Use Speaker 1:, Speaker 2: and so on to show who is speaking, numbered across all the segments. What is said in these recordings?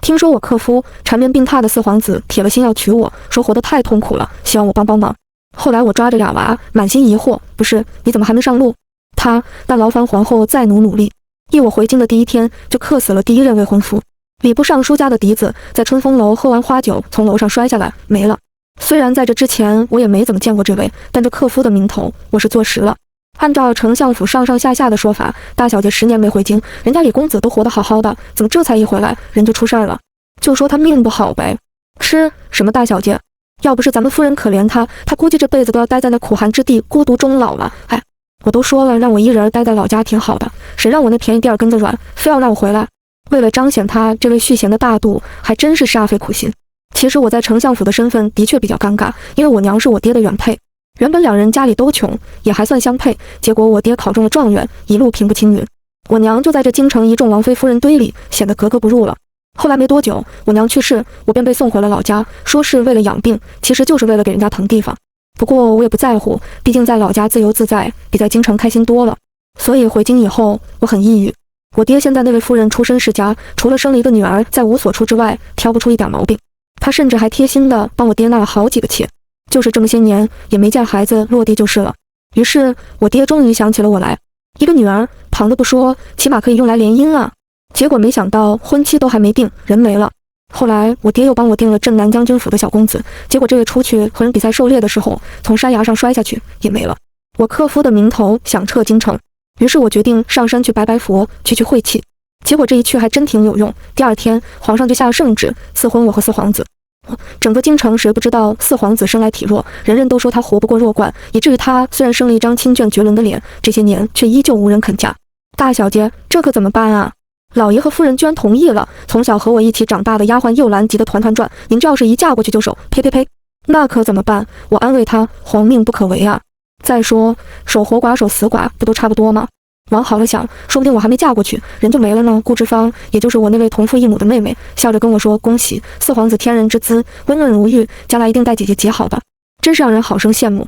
Speaker 1: 听说我克夫缠绵病榻的四皇子铁了心要娶我，说活得太痛苦了，希望我帮帮忙。后来我抓着俩娃，满心疑惑，不是，你怎么还没上路？那劳烦皇后再努力。我回京的第一天就克死了第一任未婚夫。礼部尚书家的嫡子在春风楼喝完花酒，从楼上摔下来没了。虽然在这之前我也没怎么见过这位，但这克夫的名头我是坐实了。按照丞相府上上下下的说法，大小姐10年没回京，人家李公子都活得好好的，怎么这才一回来人就出事儿了？就说他命不好呗。什么大小姐？要不是咱们夫人可怜他估计这辈子都要待在那苦寒之地，孤独终老了。我都说了让我一人待在老家挺好的，谁让我那便宜地儿跟着软，非要让我回来。为了彰显他这位续弦的大度，还真是煞费苦心。其实我在丞相府的身份的确比较尴尬，因为我娘是我爹的原配，原本两人家里都穷，也还算相配，结果我爹考中了状元，一路平步青云，我娘就在这京城一众王妃夫人堆里显得格格不入了。后来没多久，我娘去世，我便被送回了老家，说是为了养病，其实就是为了给人家腾地方。不过我也不在乎，毕竟在老家自由自在，比在京城开心多了。所以回京以后，我很抑郁。我爹现在那位夫人出身世家，除了生了一个女儿，再无所处之外，挑不出一点毛病。他甚至还贴心的帮我爹纳了好几个妾，就是这么些年也没见孩子落地就是了。于是我爹终于想起了我来，一个女儿旁的不说，起码可以用来联姻啊。结果没想到婚期都还没定，人没了。后来我爹又帮我定了镇南将军府的小公子，结果这位出去和人比赛狩猎的时候，从山崖上摔下去也没了。我克夫的名头响彻京城，于是我决定上山去拜拜佛，去晦气。结果这一去还真挺有用，第二天皇上就下了圣旨，赐婚我和四皇子。整个京城谁不知道四皇子生来体弱，人人都说他活不过弱冠，以至于他虽然生了一张清隽绝伦的脸，这些年却依旧无人肯嫁。大小姐，这可怎么办啊？老爷和夫人居然同意了，从小和我一起长大的丫鬟又兰急得团团转，您这要是一嫁过去就手，呸！那可怎么办？我安慰她，皇命不可违啊。再说守活寡守死寡不都差不多吗？往好了想，说不定我还没嫁过去，人就没了呢。顾之芳，也就是我那位同父异母的妹妹，笑着跟我说，恭喜四皇子天人之姿，温润如玉，将来一定带姐姐结好的。真是让人好生羡慕。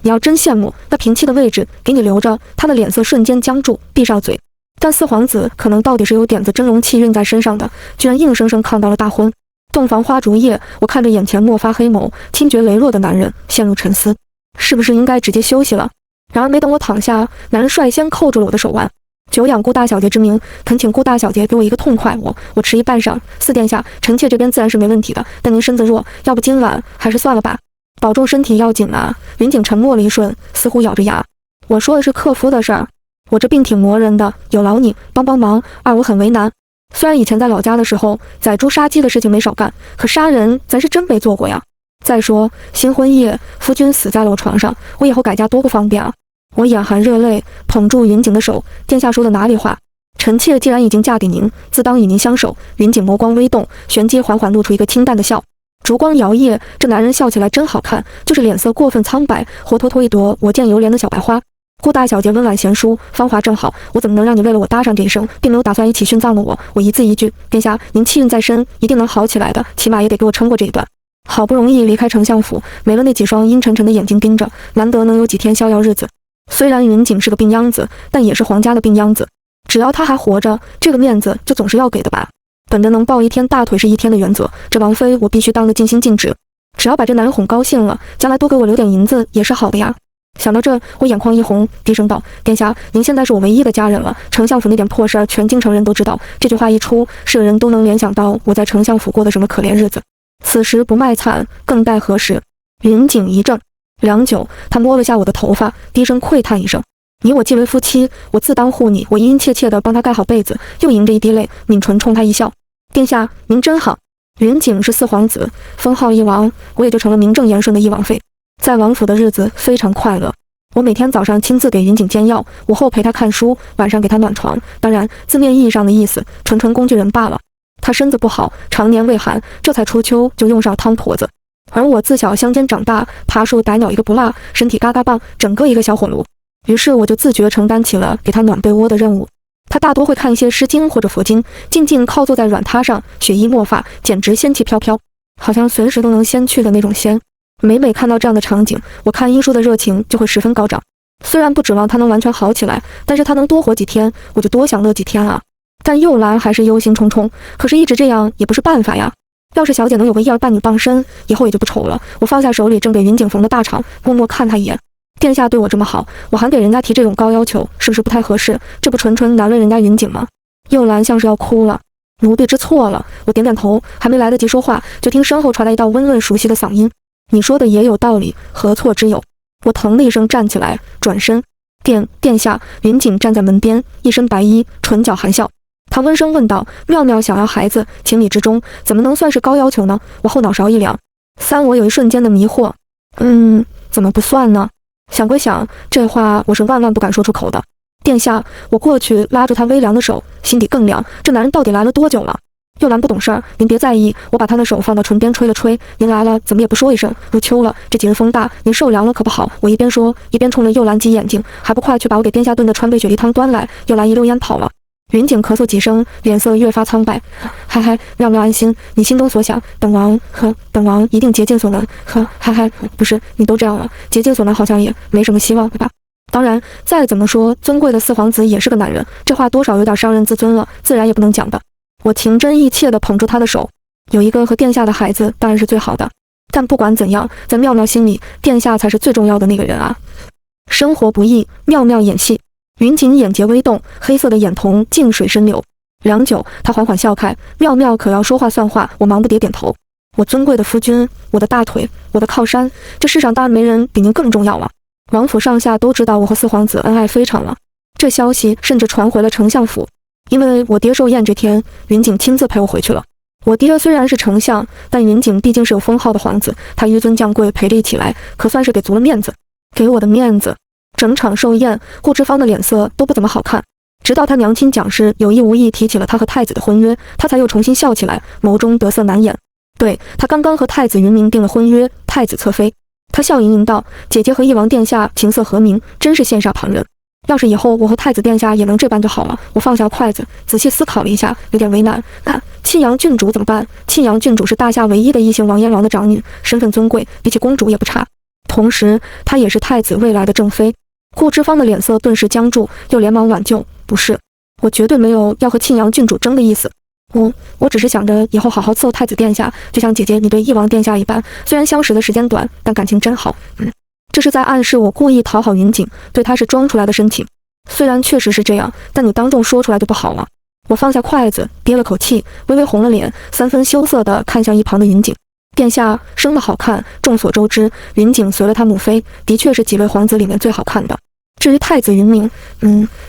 Speaker 1: 你要真羡慕，那平妻的位置给你留着。他的脸色瞬间僵住，闭上嘴。但四皇子可能到底是有点子真容气运在身上的，居然硬生生抗到了大婚。洞房花烛夜，我看着眼前莫发黑眸、听觉羸弱的男人，陷入沉思，是不是应该直接休息了？然而没等我躺下，男人率先扣住了我的手腕，久仰顾大小姐之名，恳请顾大小姐给我一个痛快。我迟疑半晌，四殿下，臣妾这边自然是没问题的，但您身子弱，要不今晚还是算了吧，保重身体要紧啊。云景沉默了一瞬，似乎咬着牙，我说的是克夫的事儿，我这病挺磨人的，有劳你帮帮忙。我很为难，虽然以前在老家的时候宰猪杀鸡的事情没少干，可杀人咱是真没做过呀。再说新婚夜夫君死在了我床上，我以后改嫁多不方便啊。我眼含热泪，捧住云景的手，殿下说的哪里话？臣妾既然已经嫁给您，自当与您相守。云景眸光微动，旋即缓缓露出一个清淡的笑，烛光摇曳，这男人笑起来真好看，就是脸色过分苍白，活脱脱一朵我见犹怜的小白花。顾大小姐温婉贤淑，芳华正好，我怎么能让你为了我搭上这一生，并没有打算一起殉葬了我。我一字一句，殿下您气运在身，一定能好起来的，起码也得给我撑过这一段。好不容易离开丞相府，没了那几双阴沉沉的眼睛盯着，难得能有几天逍遥日子。虽然云景是个病秧子，但也是皇家的病秧子，只要他还活着，这个面子就总是要给的吧。本着能抱一天大腿是一天的原则，这王妃我必须当得尽心尽职，只要把这男人哄高兴了，将来多给我留点银子也是好的呀。想到这，我眼眶一红，低声道，殿下您现在是我唯一的家人了，丞相府那点破事儿全京城人都知道，这句话一出，是个人都能联想到我在丞相府过的什么可怜日子。此时不卖惨，更待何时？云景一怔，良久，他摸了下我的头发，低声喟叹一声，你我既为夫妻，我自当护你。我殷殷切切地帮他盖好被子，又迎着一滴泪，抿唇冲他一笑，殿下您真好。云景是四皇子，封号一王，我也就成了名正言顺的一王妃，在王府的日子非常快乐。我每天早上亲自给云景煎药，午后陪他看书，晚上给他暖床，当然字面意义上的意思，纯工具人罢了。他身子不好，常年畏寒，这才初秋就用上汤婆子。而我自小乡间长大，爬树逮鸟一个不落，身体嘎嘎棒，整个一个小火炉。于是我就自觉承担起了给他暖被窝的任务。他大多会看一些诗经或者佛经，静静靠坐在软榻上，雪衣墨发，简直仙气飘飘，好像随时都能仙去的那种仙。每每看到这样的场景，我看医书的热情就会十分高涨。虽然不指望他能完全好起来，但是他能多活几天，我就多享乐几天啊。但幼兰还是忧心忡忡，可是一直这样也不是办法呀。要是小姐能有个一儿半女傍身，以后也就不愁了。我放下手里正给云景缝的大氅，默默看他一眼。殿下对我这么好，我还给人家提这种高要求，是不是不太合适？这不纯纯难为人家云景吗？幼兰像是要哭了。奴婢知错了。我点点头，还没来得及说话，就听身后传来一道温润熟悉的嗓音：你说的也有道理，何错之有？我腾的一声站起来，转身。殿下。云景站在门边，一身白衣，唇角含笑。他温声问道：妙妙想要孩子，情理之中，怎么能算是高要求呢？我后脑勺一凉。我有一瞬间的迷惑。怎么不算呢？想归想，这话我是万万不敢说出口的。殿下，我过去拉住他微凉的手，心底更凉。这男人到底来了多久了？幼兰不懂事儿，您别在意。我把他的手放到唇边吹了吹。您来了，怎么也不说一声？入秋了，这几日风大，您受凉了可不好。我一边说，一边冲着幼兰挤眼睛，还不快去把我给殿下炖的川贝雪梨汤端来。幼兰一溜烟跑了。云景咳嗽几声，脸色越发苍白。妙妙安心，你心中所想，本王一定竭尽所能。不是，你都这样了，竭尽所能好像也没什么希望，对吧？当然，再怎么说，尊贵的四皇子也是个男人，这话多少有点伤人自尊了，自然也不能讲的。我情真意切地捧住他的手，有一个和殿下的孩子当然是最好的，但不管怎样，在妙妙心里，殿下才是最重要的那个人啊。生活不易，妙妙演戏。云锦眼睫微动，黑色的眼瞳静水深流。良久，他缓缓笑开：妙妙可要说话算话。我忙不迭点头。我尊贵的夫君，我的大腿，我的靠山，这世上当然没人比您更重要了。王府上下都知道我和四皇子恩爱非常了，这消息甚至传回了丞相府。因为我爹寿宴这天，云景亲自陪我回去了。我爹虽然是丞相，但云景毕竟是有封号的皇子，他纡尊降贵陪着一起来，可算是给足了面子。给我的面子。整场寿宴，顾之芳的脸色都不怎么好看。直到他娘亲蒋氏有意无意提起了他和太子的婚约，他才又重新笑起来，眸中得色难掩。对，他刚刚和太子云明定了婚约，太子侧妃。他笑盈盈道：姐姐和翼王殿下琴瑟和鸣，真是羡煞旁人。要是以后我和太子殿下也能这般就好了。我放下筷子，仔细思考了一下，有点为难。那沁阳郡主怎么办？沁阳郡主是大夏唯一的异姓王燕王的长女，身份尊贵，比起公主也不差。同时，她也是太子未来的正妃。顾之芳的脸色顿时僵住，又连忙挽救：不是，我绝对没有要和沁阳郡主争的意思。我只是想着以后好好伺候太子殿下，就像姐姐你对翼王殿下一般，虽然相识的时间短，但感情真好。这是在暗示我故意讨好云景，对他是装出来的深情。虽然确实是这样，但你当众说出来就不好了。我放下筷子，憋了口气，微微红了脸，三分羞涩地看向一旁的云景。殿下生得好看，众所周知，云景随了他母妃，的确是几位皇子里面最好看的。至于太子云明，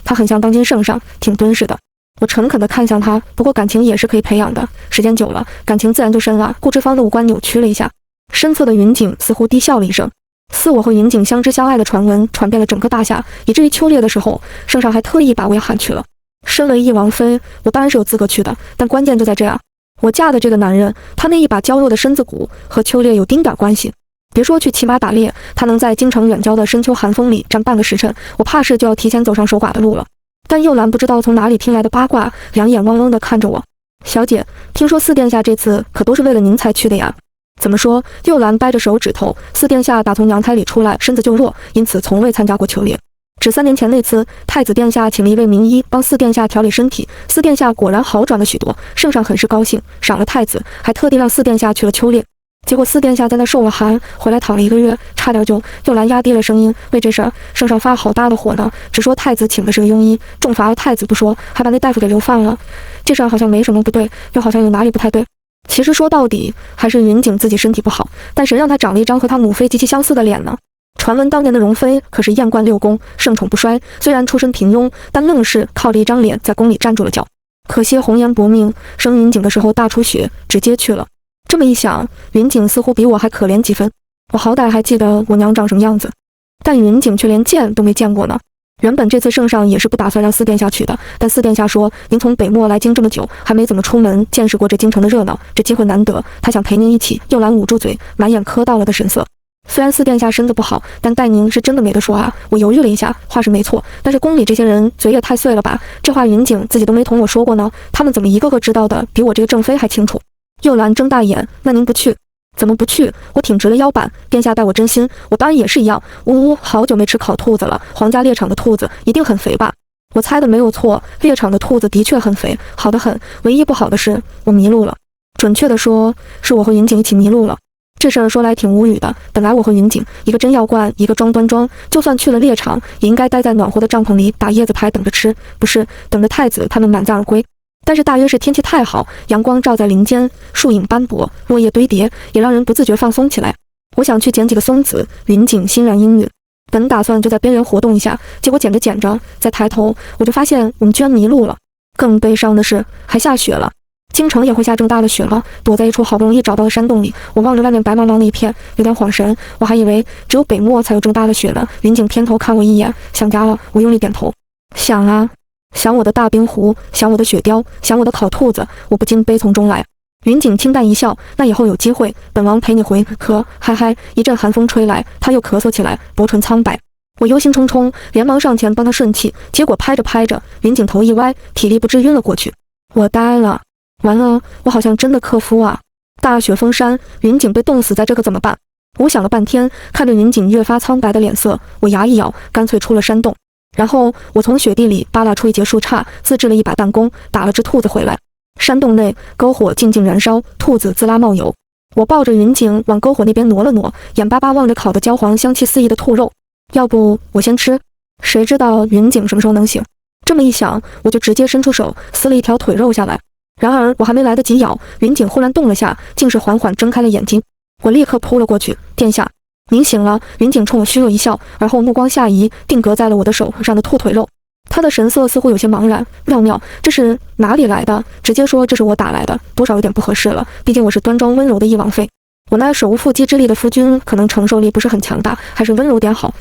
Speaker 1: 他很像当今圣上，挺敦实的。我诚恳地看向他，不过感情也是可以培养的，时间久了，感情自然就深了。顾之芳的五官扭曲了一下，身侧的云景似乎低笑了一声。似我和云景相知相爱的传闻传遍了整个大夏，以至于秋猎的时候，圣上还特意把我也喊去了。身为翼王妃，我当然是有资格去的，但关键就在这样。我嫁的这个男人，他那一把娇弱的身子骨和秋猎有丁点关系。别说去骑马打猎，他能在京城远郊的深秋寒风里站半个时辰，我怕是就要提前走上守寡的路了。但幼兰不知道从哪里听来的八卦，两眼汪汪地看着我。小姐，听说四殿下这次可都是为了您才去的呀？怎么说？幼兰掰着手指头，四殿下打从娘胎里出来，身子就弱，因此从未参加过秋猎。只3年前那次，太子殿下请了一位名医帮四殿下调理身体，四殿下果然好转了许多，圣上很是高兴，赏了太子，还特地让四殿下去了秋猎。结果四殿下在那受了寒，回来躺了1个月，差点就……幼兰压低了声音，为这事儿，圣上发好大的火呢，只说太子请的是个庸医，重罚了太子不说，还把那大夫给流放了。这事儿好像没什么不对，又好像有哪里不太对。其实说到底，还是云景自己身体不好，但谁让他长了一张和他母妃极其相似的脸呢？传闻当年的容妃可是艳冠6宫，盛宠不衰，虽然出身平庸，但愣是靠着一张脸在宫里站住了脚。可惜红颜薄命，生云景的时候大出血，直接去了。这么一想，云景似乎比我还可怜几分。我好歹还记得我娘长什么样子，但云景却连见都没见过呢。原本这次圣上也是不打算让四殿下去的，但四殿下说您从北漠来京这么久，还没怎么出门见识过这京城的热闹，这机会难得，他想陪您一起。幼兰捂住嘴，满眼磕到了的神色。虽然四殿下身子不好，但待您是真的没得说啊。我犹豫了一下，话是没错，但是宫里这些人嘴也太碎了吧？这话云景自己都没同我说过呢，他们怎么一个个知道的比我这个正妃还清楚？幼兰睁大眼，那您不去？怎么不去？我挺直了腰板，殿下待我真心，我当然也是一样。呜呜，好久没吃烤兔子了，皇家猎场的兔子一定很肥吧？我猜的没有错，猎场的兔子的确很肥，好得很。唯一不好的是，我迷路了。准确的说，是我和云锦一起迷路了。这事儿说来挺无语的。本来我和云锦，一个真药罐，一个装端庄，就算去了猎场，也应该待在暖和的帐篷里打椰子牌等着吃，不是等着太子他们满载而归。但是大约是天气太好，阳光照在林间，树影斑驳，落叶堆叠，也让人不自觉放松起来。我想去捡几个松子，云锦欣然应允。本打算就在边缘活动一下，结果捡着捡着，再抬头我就发现我们居然迷路了。更悲伤的是，还下雪了。京城也会下这么大的雪吗？躲在一处好不容易找到的山洞里，我望着外面白茫茫的一片，有点恍神。我还以为只有北漠才有这么大的雪呢。云锦偏头看我一眼，想家了。我用力点头。想啊，想我的大冰壶，想我的雪貂，想我的烤兔子。我不禁悲从中来。云锦清淡一笑，那以后有机会，本王陪你回。咳，嗨嗨，一阵寒风吹来，他又咳嗽起来，薄唇苍白。我忧心忡忡，连忙上前帮他顺气，结果拍着拍着，云锦头一歪，体力不支晕了过去。我呆了。完了，我好像真的克夫啊！大雪封山，云锦被冻死在这可怎么办？我想了半天，看着云锦越发苍白的脸色，我牙一咬，干脆出了山洞。然后我从雪地里扒拉出一截树杈，自制了一把弹弓，打了只兔子回来。山洞内篝火静静燃烧，兔子滋啦冒油。我抱着云锦往篝火那边挪了挪，眼巴巴望着烤得焦黄、香气四溢的兔肉。要不我先吃？谁知道云锦什么时候能醒？这么一想，我就直接伸出手撕了一条腿肉下来。然而我还没来得及咬，云锦忽然动了下，竟是缓缓睁开了眼睛。我立刻扑了过去，殿下，您醒了。云锦冲我虚弱一笑，而后目光下移，定格在了我的手上的兔腿肉。他的神色似乎有些茫然。妙妙，这是哪里来的？直接说这是我打来的，多少有点不合适了，毕竟我是端庄温柔的翼王妃。我那手无缚鸡之力的夫君，可能承受力不是很强大，还是温柔点好。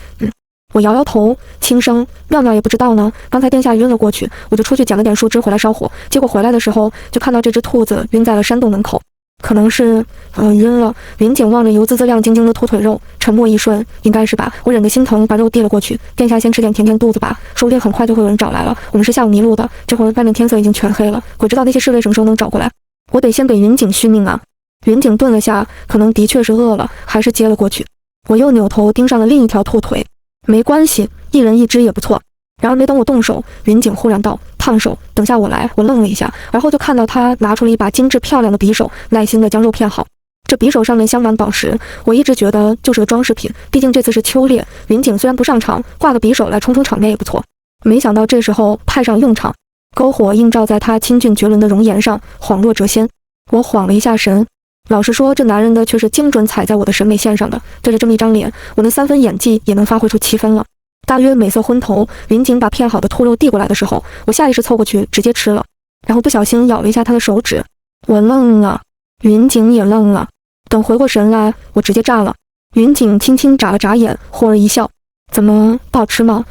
Speaker 1: 我摇摇头，轻声：妙妙也不知道呢。刚才殿下晕了过去，我就出去捡了点树枝回来烧火，结果回来的时候就看到这只兔子晕在了山洞门口。可能是晕了。云锦望着油滋滋亮晶晶的兔腿肉，沉默一瞬，应该是吧。我忍着心疼把肉递了过去，殿下先吃点填填肚子吧，说不定很快就会有人找来了。我们是下午迷路的，这会儿外面天色已经全黑了，鬼知道那些侍卫什么时候能找过来。我得先给云锦续命啊。云锦顿了下，可能的确是饿了，还是接了过去。我又扭头盯上了另一条兔腿。没关系，一人一只也不错。然而没等我动手，云锦忽然道：烫手，等下我来。我愣了一下，而后就看到他拿出了一把精致漂亮的匕首，耐心地将肉片好。这匕首上面镶满宝石，我一直觉得就是个装饰品，毕竟这次是秋猎，云锦虽然不上场，挂个匕首来冲冲场面也不错。没想到这时候派上用场，篝火映照在他清俊绝伦的容颜上，恍若谪仙。我晃了一下神。老实说，这男人的却是精准踩在我的审美线上的。对着这么一张脸，我那3分演技也能发挥出7分了。大约美色昏头，云锦把片好的兔肉递过来的时候，我下意识凑过去直接吃了，然后不小心咬了一下他的手指。我愣了，云锦也愣了。等回过神来，我直接炸了。云锦轻轻眨了眨眼，忽而一笑：怎么不好吃吗？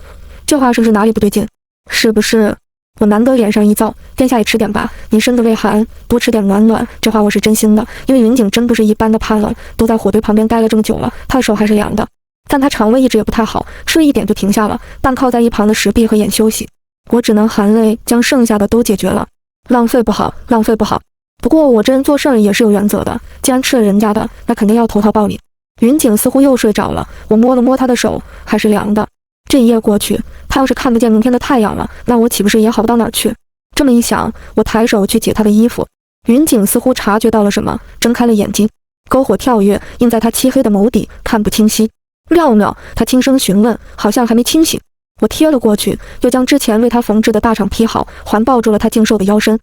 Speaker 1: 这话是不是哪里不对劲？是不是？我难得脸上一燥，殿下也吃点吧，您身子微寒，多吃点暖暖。这话我是真心的，因为云锦真不是一般的怕冷，都在火堆旁边待了这么久了，他的手还是凉的。但他肠胃一直也不太好，吃了一点就停下了，半靠在一旁的石壁和眼休息。我只能含泪将剩下的都解决了。浪费不好，浪费不好。不过我这人做事儿也是有原则的，既然吃了人家的，那肯定要投桃报李。云锦似乎又睡着了，我摸了摸他的手，还是凉的。这一夜过去，他要是看不见明天的太阳了，那我岂不是也好不到哪儿去？这么一想，我抬手去解他的衣服。云锦似乎察觉到了什么，睁开了眼睛。篝火跳跃，映在他漆黑的眸底，看不清晰。妙妙，他轻声询问，好像还没清醒。我贴了过去，又将之前为他缝制的大氅披好，环抱住了他净瘦的腰身。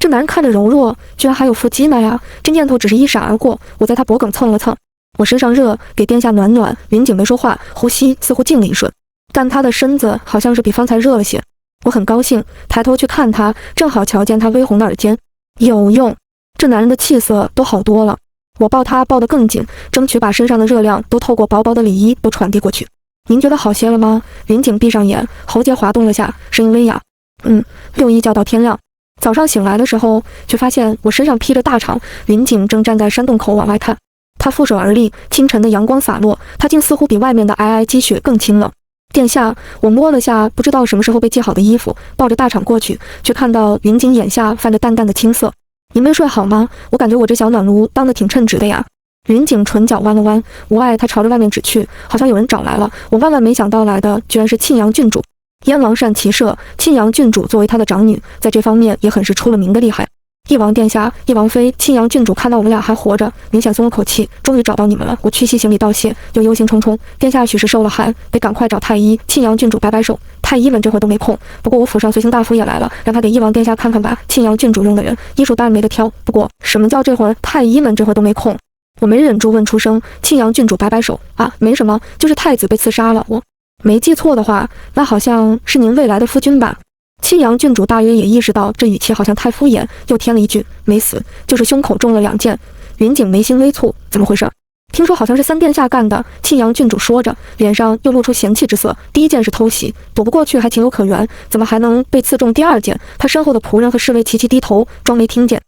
Speaker 1: 这男人看着柔弱，居然还有腹肌呢呀！这念头只是一闪而过，我在他脖颈蹭了蹭。我身上热，给殿下暖暖。云锦没说话，呼吸似乎静了一瞬，但他的身子好像是比方才热了些。我很高兴，抬头去看他，正好瞧见他微红的耳尖。有用，这男人的气色都好多了。我抱他抱得更紧，争取把身上的热量都透过薄薄的里衣都传递过去。您觉得好些了吗？云锦闭上眼，喉结滑动了下，声音微哑。6一觉到天亮。早上醒来的时候，却发现我身上披着大氅，云锦正站在山洞口往外看。他负手而立，清晨的阳光洒落，他竟似乎比外面的皑皑积雪更清冷。殿下，我摸了下不知道什么时候被系好的衣服，抱着大氅过去，却看到云锦眼下泛着淡淡的青色。您没睡好吗？我感觉我这小暖炉当得挺称职的呀。云锦唇角弯了弯，无碍他朝着外面指去，好像有人找来了。我万万没想到来的居然是庆阳郡主。燕王善骑射，庆阳郡主作为他的长女，在这方面也很是出了名的厉害。翼王殿下，翼王妃，庆阳郡主看到我们俩还活着，明显松了口气，终于找到你们了。我屈膝行礼道谢，又忧心忡忡。殿下许是受了寒，得赶快找太医。庆阳郡主摆摆手，太医们这会儿都没空，不过我府上随行大夫也来了，让他给翼王殿下看看吧。庆阳郡主用的人，医术当然没得挑，不过什么叫这会儿太医们这会儿都没空？我没忍住问出声。庆阳郡主摆摆手，啊，没什么，就是太子被刺杀了。我没记错的话，那好像是您未来的夫君吧？庆阳郡主大约也意识到这语气好像太敷衍，又添了一句：“没死，就是胸口中了2箭。”云景眉心微蹙，怎么回事？听说好像是三殿下干的。庆阳郡主说着，脸上又露出嫌弃之色。第一箭是偷袭，躲不过去还情有可原，怎么还能被刺中第2箭？他身后的仆人和侍卫齐齐低头，装没听见。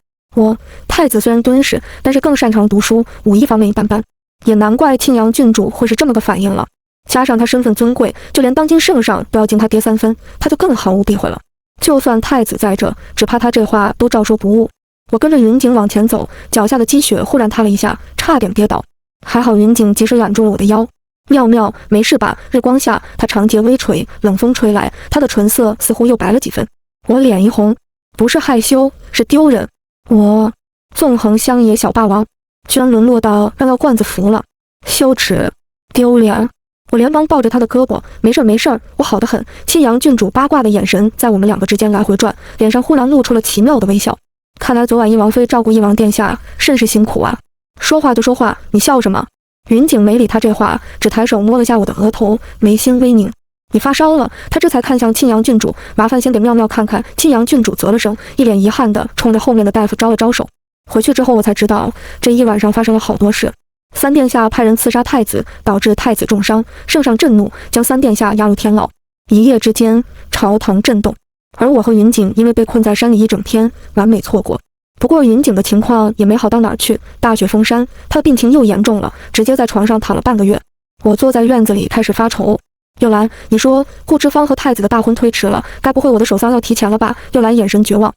Speaker 1: 太子虽然敦实，但是更擅长读书，武艺方面一般般，也难怪庆阳郡主会是这么个反应了。加上他身份尊贵，就连当今圣上都要敬他爹3分，他就更毫无避讳了。就算太子在这，只怕他这话都照说不误。我跟着云景往前走，脚下的积雪忽然塌了一下，差点跌倒，还好云景及时揽住了我的腰。妙妙，没事吧？日光下，他长睫微垂，冷风吹来，他的唇色似乎又白了几分。我脸一红，不是害羞，是丢人。我纵横乡野小霸王，居然沦落到让药罐子服了，羞耻，丢脸。我连忙抱着他的胳膊，没事没事，我好得很。庆阳郡主八卦的眼神在我们2个之间来回转，脸上忽然露出了奇妙的微笑。看来昨晚翼王妃照顾翼王殿下甚是辛苦啊。说话就说话，你笑什么？云景没理他这话，只抬手摸了下我的额头，眉心微拧。你发烧了？他这才看向庆阳郡主，麻烦先给妙妙看看。庆阳郡主啧了声，一脸遗憾地冲着后面的大夫招了招手。回去之后我才知道，这一晚上发生了好多事。三殿下派人刺杀太子，导致太子重伤，圣上震怒，将三殿下押入天牢。一夜之间，朝堂震动，而我和云景因为被困在山里一整天，完美错过。不过云景的情况也没好到哪儿去，大雪封山，他的病情又严重了，直接在床上躺了半个月。我坐在院子里开始发愁。幽兰，你说顾之芳和太子的大婚推迟了，该不会我的守丧要提前了吧？幽兰眼神绝望。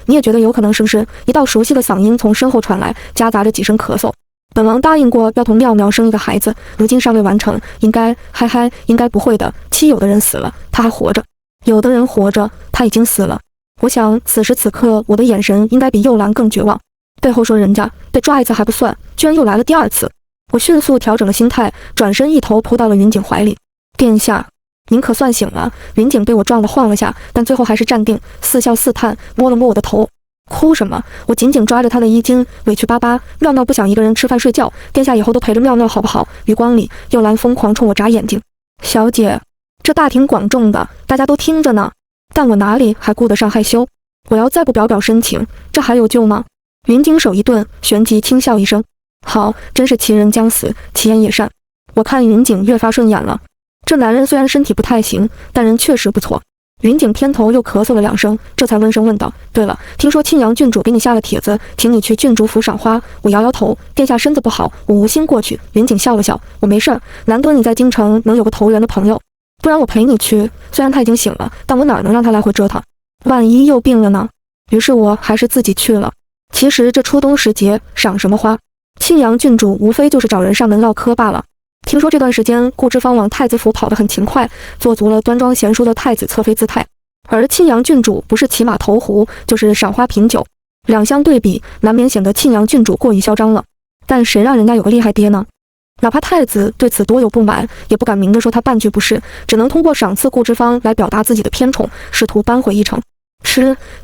Speaker 1: 你也觉得有可能是不是？一道熟悉的嗓音从身后传来，夹杂着几声咳嗽。本王答应过要同妙妙生一个孩子，如今尚未完成，应该应该不会的。妻有的人死了，他还活着；有的人活着，他已经死了。我想此时此刻我的眼神应该比幼兰更绝望。背后说人家被抓一次还不算，居然又来了第2次。我迅速调整了心态，转身一头扑到了云景怀里。殿下，您可算醒了。云景被我撞得晃了下，但最后还是站定，似笑似叹，摸了摸我的头。哭什么？我紧紧抓着他的衣襟，委屈巴巴。妙妙不想一个人吃饭睡觉，殿下以后都陪着妙妙好不好？余光里，幼兰疯狂冲我眨眼睛。小姐，这大庭广众的，大家都听着呢，但我哪里还顾得上害羞？我要再不表表深情，这还有救吗？云景手一顿，旋即轻笑一声：“好，真是奇人将死，其言也善。”我看云景越发顺眼了。这男人虽然身体不太行，但人确实不错。云景偏头又咳嗽了2声，这才温声问道：“对了，听说庆阳郡主给你下了帖子，请你去郡主府赏花。”我摇摇头，殿下身子不好，我无心过去。云景笑了笑：“我没事儿，难得你在京城能有个投缘的朋友，不然我陪你去。虽然他已经醒了，但我哪能让他来回折腾？万一又病了呢？”于是我还是自己去了。其实这初冬时节赏什么花，庆阳郡主无非就是找人上门唠嗑罢了。听说这段时间顾之芳往太子府跑得很勤快，做足了端庄贤淑的太子侧妃姿态，而庆阳郡主不是骑马投壶，就是赏花品酒，两相对比，难免显得庆阳郡主过于嚣张了。但谁让人家有个厉害爹呢？哪怕太子对此多有不满，也不敢明着说他半句不是，只能通过赏赐顾之芳来表达自己的偏宠，试图扳回一城。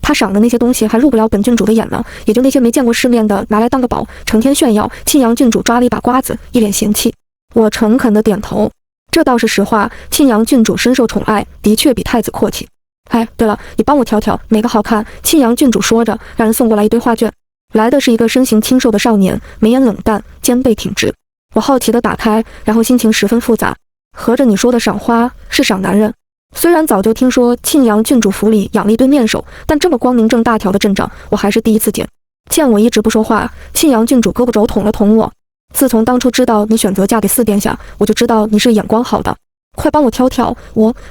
Speaker 1: 他赏的那些东西还入不了本郡主的眼呢，也就那些没见过世面的拿来当个宝，成天炫耀。庆阳郡主抓了一把瓜子，一脸嫌弃。我诚恳地点头，这倒是实话，庆阳郡主深受宠爱，的确比太子阔气。哎，对了，你帮我挑挑哪个好看？庆阳郡主说着，让人送过来一堆画卷。来的是一个身形清瘦的少年，眉眼冷淡，肩背挺直。我好奇地打开，然后心情十分复杂。合着你说的赏花是赏男人？虽然早就听说庆阳郡主府里养了一堆面首，但这么光明正大条的阵仗，我还是第一次见。见我一直不说话，庆阳郡主胳膊肘捅了捅我。自从当初知道你选择嫁给四殿下，我就知道你是眼光好的。快帮我挑挑，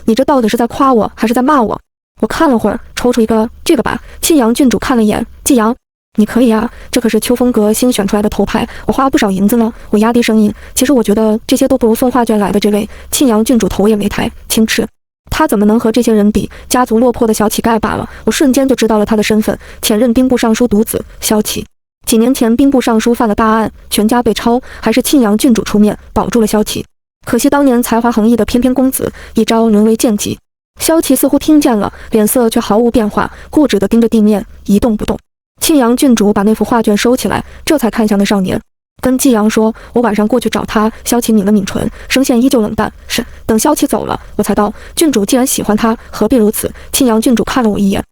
Speaker 1: 你这到底是在夸我还是在骂我？我看了会儿，抽出一个，这个吧。庆阳郡主看了眼，季阳，你可以啊，这可是秋风阁新选出来的头牌，我花了不少银子呢。我压低声音，其实我觉得这些都不如送画卷来的这位。庆阳郡主头也没抬，轻斥，他怎么能和这些人比？家族落魄的小乞丐罢了。我瞬间就知道了他的身份，前任兵部尚书独子萧齐。几年前兵部尚书犯了大案，全家被抄，还是庆阳郡主出面保住了萧齐。可惜当年才华横溢的翩翩公子，一朝沦为贱籍。萧齐似乎听见了，脸色却毫无变化，固执地盯着地面，一动不动。庆阳郡主把那幅画卷收起来，这才看向那少年，跟季阳说：“我晚上过去找他。”萧齐抿了抿唇，声线依旧冷淡：“是。”等萧齐走了，我才道：“郡主既然喜欢他，何必如此？”庆阳郡主看了我一眼：“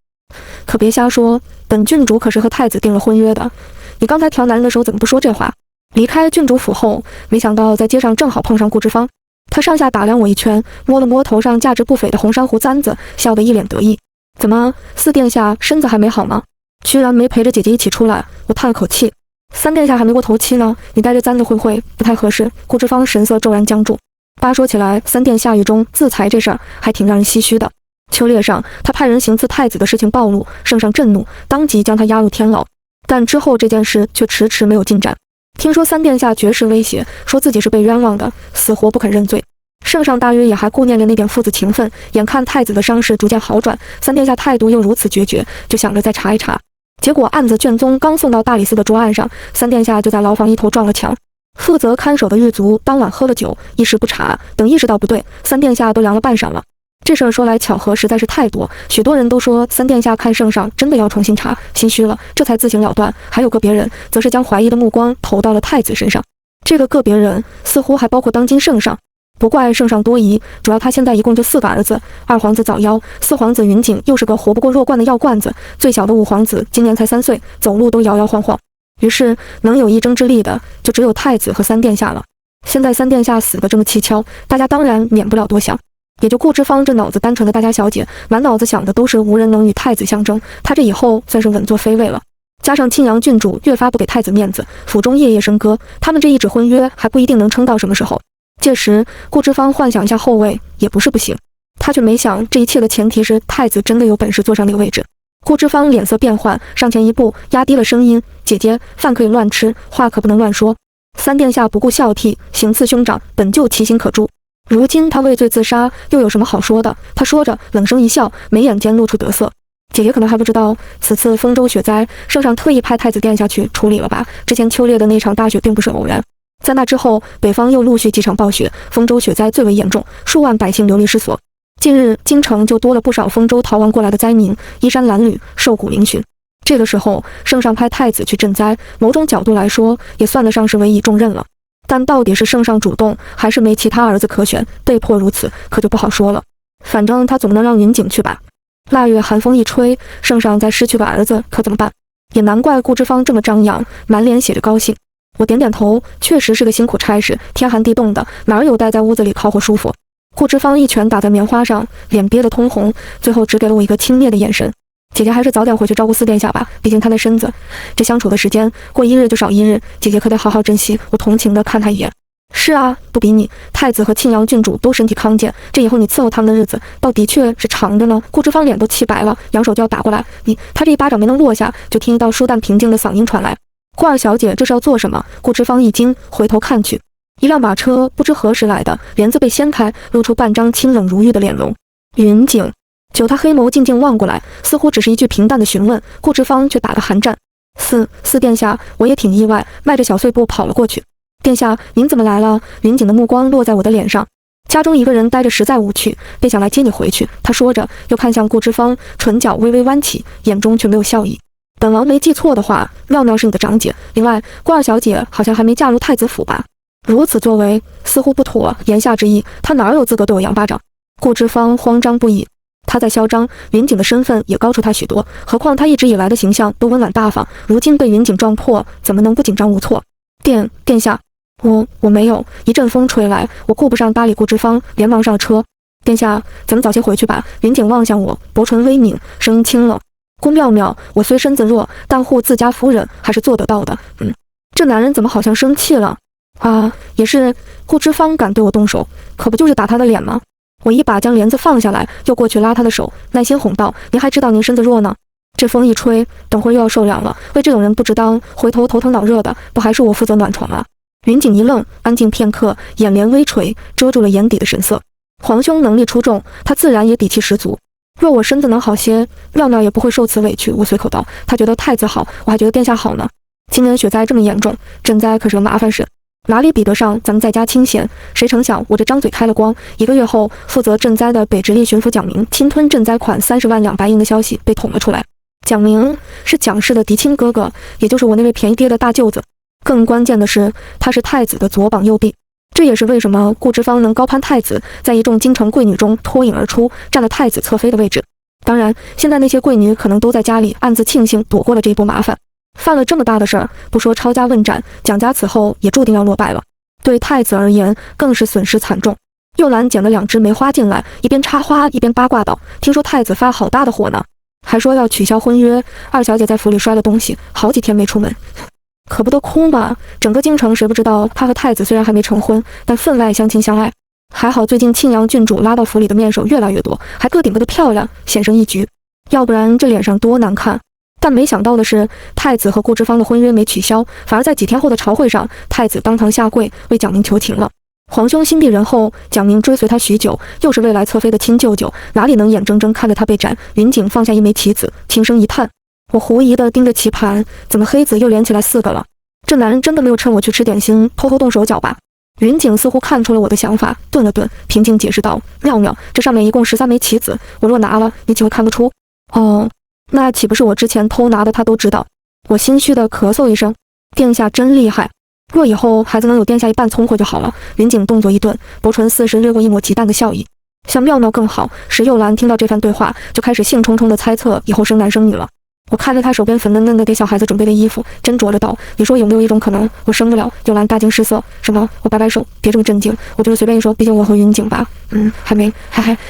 Speaker 1: 可别瞎说，本郡主可是和太子订了婚约的。你刚才调男人的时候怎么不说这话？”离开郡主府后，没想到在街上正好碰上顾之芳。他上下打量我一圈，摸了摸头上价值不菲的红珊瑚簪子，笑得一脸得意：“怎么，四殿下身子还没好吗？居然没陪着姐姐一起出来？”我叹了口气：“三殿下还没过头七呢，你带着簪子会不会不太合适？”顾之芳神色骤然僵住。八说起来，三殿下狱中自裁这事儿还挺让人唏嘘的。秋猎上，他派人行刺太子的事情暴露，圣上震怒，当即将他押入天牢。但之后这件事却迟迟没有进展。听说三殿下绝世威胁，说自己是被冤枉的，死活不肯认罪。圣上大约也还顾念着那点父子情分，眼看太子的伤势逐渐好转，三殿下态度又如此决绝，就想着再查一查。结果案子卷宗刚送到大理寺的桌案上，三殿下就在牢房一头撞了墙。负责看守的狱卒当晚喝了酒，一时不察，等意识到不对，三殿下都凉了半晌了。这事儿说来巧合实在是太多，许多人都说三殿下看圣上真的要重新查，心虚了，这才自行了断。还有个别人，则是将怀疑的目光投到了太子身上。这个个别人似乎还包括当今圣上。不怪圣上多疑，主要他现在一共就4个儿子，二皇子早夭，四皇子云锦又是个活不过弱冠的药罐子，最小的五皇子今年才3岁，走路都摇摇晃晃。于是能有一争之力的，就只有太子和三殿下了。现在三殿下死得这么蹊跷，大家当然免不了多想。也就顾之芳这脑子单纯的大家小姐，满脑子想的都是无人能与太子相争，她这以后算是稳坐妃位了。加上庆阳郡主越发不给太子面子，府中夜夜笙歌，他们这一纸婚约还不一定能撑到什么时候。届时顾之芳幻想一下后位也不是不行，他却没想这一切的前提是太子真的有本事坐上那个位置。顾之芳脸色变幻，上前一步，压低了声音：“姐姐，饭可以乱吃，话可不能乱说。三殿下不顾孝悌，行刺兄长，本就其心可诛。如今他畏罪自杀，又有什么好说的？”他说着，冷声一笑，眉眼间露出得瑟：“姐姐可能还不知道，此次丰州雪灾，圣上特意派太子殿下去处理了吧？之前秋猎的那场大雪并不是偶然。在那之后，北方又陆续几场暴雪，丰州雪灾最为严重，数万百姓流离失所。近日，京城就多了不少丰州逃亡过来的灾民，衣衫褴褛，瘦骨嶙峋。这个时候，圣上派太子去赈灾，某种角度来说，也算得上是委以重任了。但到底是圣上主动，还是没其他儿子可选，被迫如此，可就不好说了。反正他总不能让云锦去吧。腊月寒风一吹，圣上再失去个儿子，可怎么办？也难怪顾之芳这么张扬，满脸写着高兴。我点点头，确实是个辛苦差事，天寒地冻的，哪儿有待在屋子里烤火舒服。顾之芳一拳打在棉花上，脸憋得通红，最后只给了我一个轻蔑的眼神。姐姐还是早点回去照顾四殿下吧，毕竟他那身子，这相处的时间过一日就少一日，姐姐可得好好珍惜。我同情地看他一眼。是啊，不比你，太子和庆阳郡主都身体康健，这以后你伺候他们的日子，倒的确是长着呢。顾之芳脸都气白了，扬手就要打过来。他这一巴掌没能落下，就听一道舒淡平静的嗓音传来：“顾二小姐，这是要做什么？”顾之芳一惊，回头看去，一辆马车不知何时来的，帘子被掀开，露出半张清冷如玉的脸容。云锦。就他黑眸静静望过来，似乎只是一句平淡的询问，顾之芳却打个寒战。四殿下，我也挺意外，迈着小碎步跑了过去。殿下，您怎么来了？云锦的目光落在我的脸上。家中一个人待着实在无趣，便想来接你回去。他说着，又看向顾之芳，唇角微微弯起，眼中却没有笑意。本王没记错的话，妙妙是你的长姐，另外顾二小姐好像还没嫁入太子府吧？如此作为似乎不妥，言下之意，她哪有资格对我扬巴掌？顾之芳慌张不已。他在嚣张，云锦的身份也高出他许多，何况他一直以来的形象都温婉大方，如今被云锦撞破，怎么能不紧张无措？殿下，我没有。一阵风吹来，我顾不上搭理顾之芳，连忙上了车。殿下，咱们早些回去吧。云锦望向我，薄唇微抿，声音轻了。顾妙妙，我虽身子弱，但护自家夫人还是做得到的。这男人怎么好像生气了？啊，也是，顾之芳敢对我动手，可不就是打他的脸吗？我一把将帘子放下来，又过去拉他的手，耐心哄道：“您还知道您身子弱呢？这风一吹，等会儿又要受凉了。为这种人不值当，回头头疼脑热的，不还是我负责暖床啊？”云锦一愣，安静片刻，眼帘微垂，遮住了眼底的神色。皇兄能力出众，他自然也底气十足。若我身子能好些，妙妙也不会受此委屈。我随口道，他觉得太子好，我还觉得殿下好呢。今年雪灾这么严重，赈灾可是个麻烦事，哪里比得上咱们在家清闲？谁成想我这张嘴开了光，1个月后，负责赈灾的北直隶巡抚蒋明侵吞赈灾款30万两白银的消息被捅了出来。蒋明是蒋氏的嫡亲哥哥，也就是我那位便宜爹的大舅子。更关键的是，他是太子的左膀右臂。这也是为什么顾之芳能高攀太子，在一众京城贵女中脱颖而出，占了太子侧妃的位置。当然，现在那些贵女可能都在家里暗自庆幸躲过了这一波麻烦。犯了这么大的事儿，不说抄家问斩，蒋家此后也注定要落败了。对太子而言，更是损失惨重。又兰捡了2枝梅花进来，一边插花一边八卦道：“听说太子发好大的火呢，还说要取消婚约。二小姐在府里摔了东西，好几天没出门。”可不得哭嘛！整个京城谁不知道他和太子虽然还没成婚，但分外相亲相爱。还好最近庆阳郡主拉到府里的面首越来越多，还个顶个的漂亮，险胜一局。要不然这脸上多难看！但没想到的是，太子和顾之芳的婚约没取消，反而在几天后的朝会上，太子当堂下跪为蒋明求情了。皇兄心地仁厚，蒋明追随他许久，又是未来侧妃的亲舅舅，哪里能眼睁睁看着他被斩？云锦放下一枚棋子，轻声一叹。我狐疑地盯着棋盘，怎么黑子又连起来4个了？这男人真的没有趁我去吃点心偷偷动手脚吧？云锦似乎看出了我的想法，顿了顿，平静解释道：“妙妙，这上面一共13枚棋子，我若拿了，你岂会看不出？”哦，那岂不是我之前偷拿的他都知道？我心虚地咳嗽一声，殿下真厉害。若以后孩子能有殿下一半聪慧就好了。云锦动作一顿，薄唇似是掠过一抹极淡的笑意。像妙妙更好。石幼兰听到这番对话，就开始兴冲冲地猜测以后生男生女了。我看着他手边粉嫩嫩的给小孩子准备的衣服，斟酌着道：“你说有没有一种可能，我生不了？”幼兰大惊失色：“什么？”我摆摆手：“别这么震惊，我就是随便一说，毕竟我和云锦吧，还没，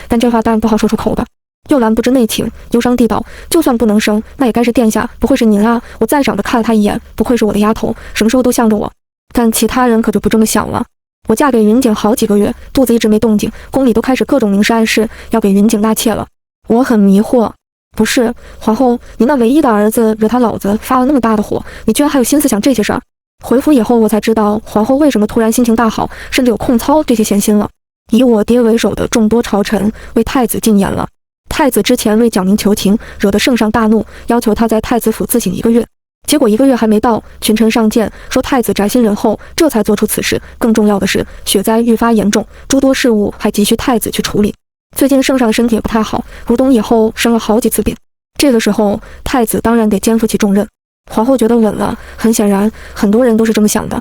Speaker 1: 但这话当然不好说出口的。”幼兰不知内情，忧伤地道：“就算不能生，那也该是殿下，不会是您啊！”我赞赏地看了他一眼，不愧是我的丫头，什么时候都向着我。但其他人可就不这么想了。我嫁给云锦好几个月，肚子一直没动静，宫里都开始各种明示暗示，要给云锦纳妾了。我很迷惑。不是，皇后，你那唯一的儿子惹他老子发了那么大的火，你居然还有心思想这些事儿？回府以后，我才知道皇后为什么突然心情大好，甚至有空操这些闲心了。以我爹为首的众多朝臣为太子进言了。太子之前为蒋明求情，惹得圣上大怒，要求他在太子府自省1个月。结果1个月还没到，群臣上谏说太子宅心仁厚，这才做出此事。更重要的是，雪灾愈发严重，诸多事务还急需太子去处理。最近圣上的身体也不太好，入冬以后生了好几次病。这个时候，太子当然得肩负起重任。皇后觉得稳了，很显然，很多人都是这么想的。